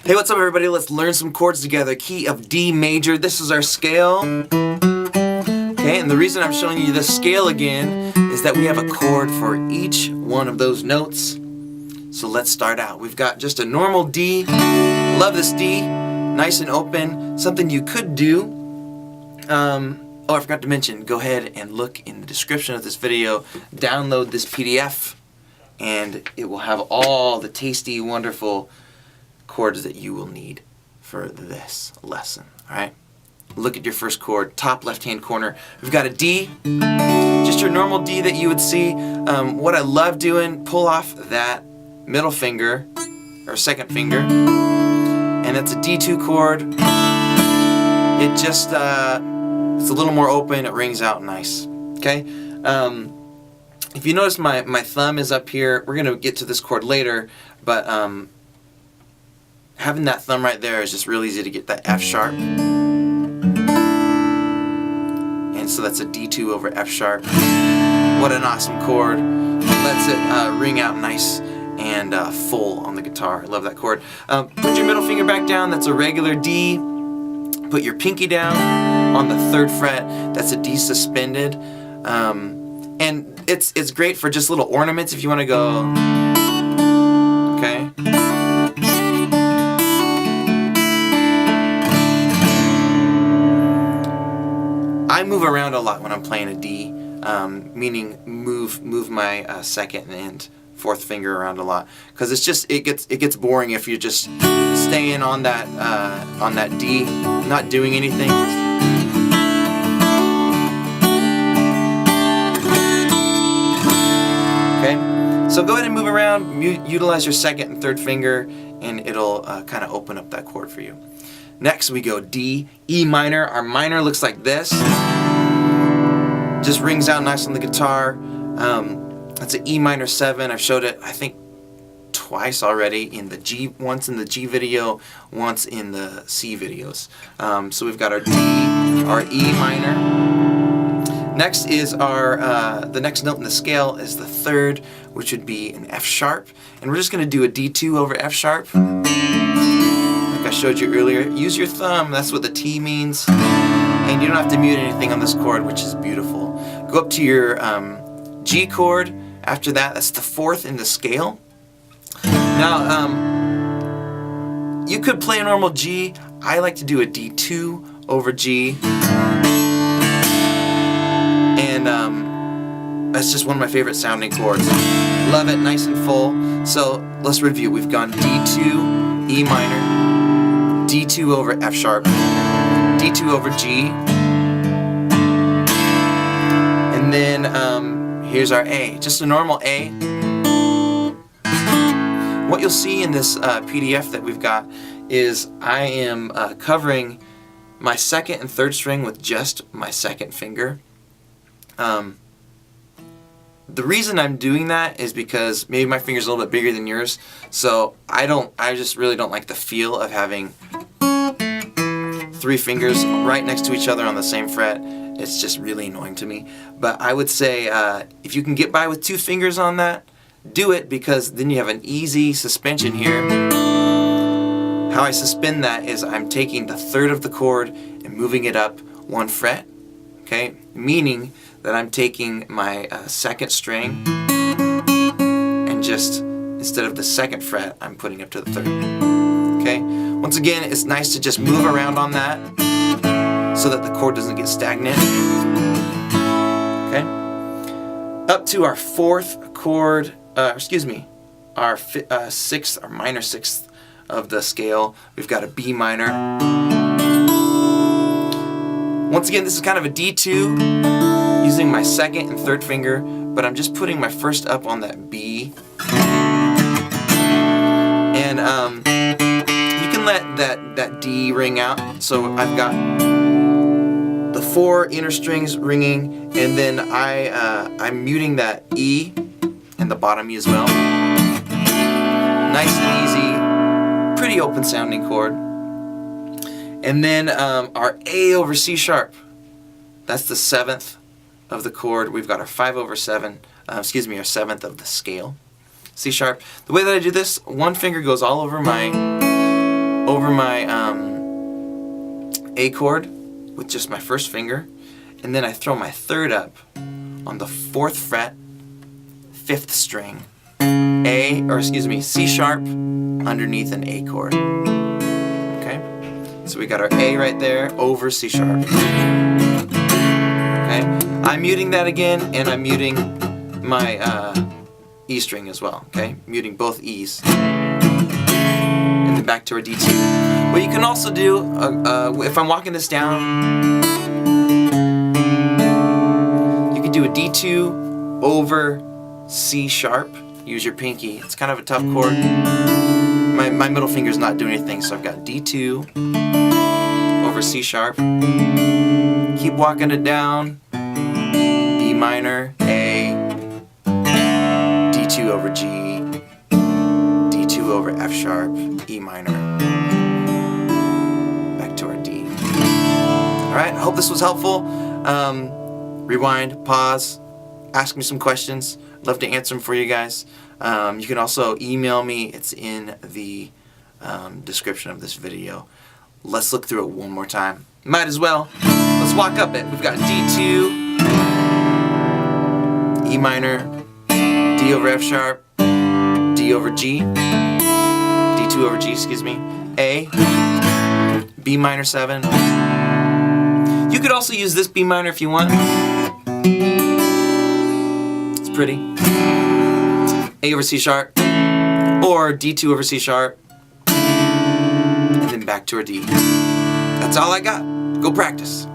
Hey, what's up everybody? Let's learn some chords together. Key of D major. This is our scale. Okay, and the reason I'm showing you this scale again is that we have a chord for each one of those notes. So let's start out. We've got just a normal D. Love this D. Nice and open. Something you could do. I forgot to mention, go ahead and look in the description of this video. Download this PDF and it will have all the tasty, wonderful chords that you will need for this lesson. Alright? Look at your first chord, top left-hand corner. We've got a D, just your normal D that you would see. What I love doing, pull off that middle finger, or second finger, and that's a D2 chord. It just, it's a little more open, it rings out nice. Okay? If you notice my thumb is up here, we're going to get to this chord later, but having that thumb right there is just real easy to get that F sharp. And so that's a D2 over F sharp. What an awesome chord. Lets it ring out nice and full on the guitar. I love that chord. Put your middle finger back down. That's a regular D. Put your pinky down on the 3rd fret. That's a D suspended. And it's great for just little ornaments if you want to go. Okay. I move around a lot when I'm playing a D, meaning move my 2nd and 4th finger around a lot, because it gets boring if you're just staying on that D, not doing anything. Okay, so go ahead and move around, utilize your 2nd and 3rd finger, and it'll kind of open up that chord for you. Next we go D, E minor. Our minor looks like this. Just rings out nice on the guitar. That's an E minor 7. I've showed it, I think, twice already in the G, once in the G video, once in the C videos. So we've got our D, our E minor. Next is our, the next note in the scale is the 3rd, which would be an F sharp. And we're just going to do a D2 over F sharp. I showed you earlier. Use your thumb, that's what the T means. And you don't have to mute anything on this chord, which is beautiful. Go up to your G chord. After that, that's the 4th in the scale. Now, you could play a normal G. I like to do a D2 over G. And that's just one of my favorite sounding chords. Love it, nice and full. So let's review. We've gone D2, E minor, D2 over F sharp, D2 over G, and then here's our A, just a normal A. What you'll see in this PDF that we've got is I am covering my 2nd and 3rd string with just my 2nd finger. The reason I'm doing that is because maybe my finger's a little bit bigger than yours, so I just really don't like the feel of having 3 fingers right next to each other on the same fret. It's just really annoying to me. But I would say if you can get by with 2 fingers on that, do it, because then you have an easy suspension here. How I suspend that is I'm taking the 3rd of the chord and moving it up 1 fret. Okay, meaning that I'm taking my 2nd string and just, instead of the 2nd fret, I'm putting it up to the 3rd. Okay, once again, it's nice to just move around on that so that the chord doesn't get stagnant. Okay, up to our 4th chord, our 6th, our minor 6th of the scale, we've got a B minor. Once again, this is kind of a D2, using my 2nd and 3rd finger, but I'm just putting my 1st up on that B. And you can let that D ring out. So I've got the 4 inner strings ringing, and then I'm muting that E and the bottom E as well. Nice and easy, pretty open sounding chord. And then our A over C sharp. That's the 7th of the chord. We've got our 5 over 7, our 7th of the scale. C sharp. The way that I do this, one finger goes all over my over my A chord with just my first finger, and then I throw my third up on the 4th fret, 5th string, C sharp underneath an A chord. Okay? So we got our A right there over C sharp. Okay? I'm muting that again, and I'm muting my E string as well. Okay? Muting both E's. And then back to our D2. What you can also do, if I'm walking this down, you can do a D2 over C sharp. Use your pinky. It's kind of a tough chord. My middle finger's not doing anything, so I've got D2 over C sharp. Keep walking it down. E minor, A, D2 over G, D2 over F sharp, E minor. Back to our D. Alright, I hope this was helpful. Rewind, pause, ask me some questions. I'd love to answer them for you guys. You can also email me. It's in the description of this video. Let's look through it one more time. Might as well. Let's walk up it. We've got D2, E minor, D over F sharp, D over G, D2 over G, excuse me, A, B minor 7. You could also use this B minor if you want. It's pretty. A over C sharp, or D2 over C sharp, and then back to our D. That's all I got. Go practice.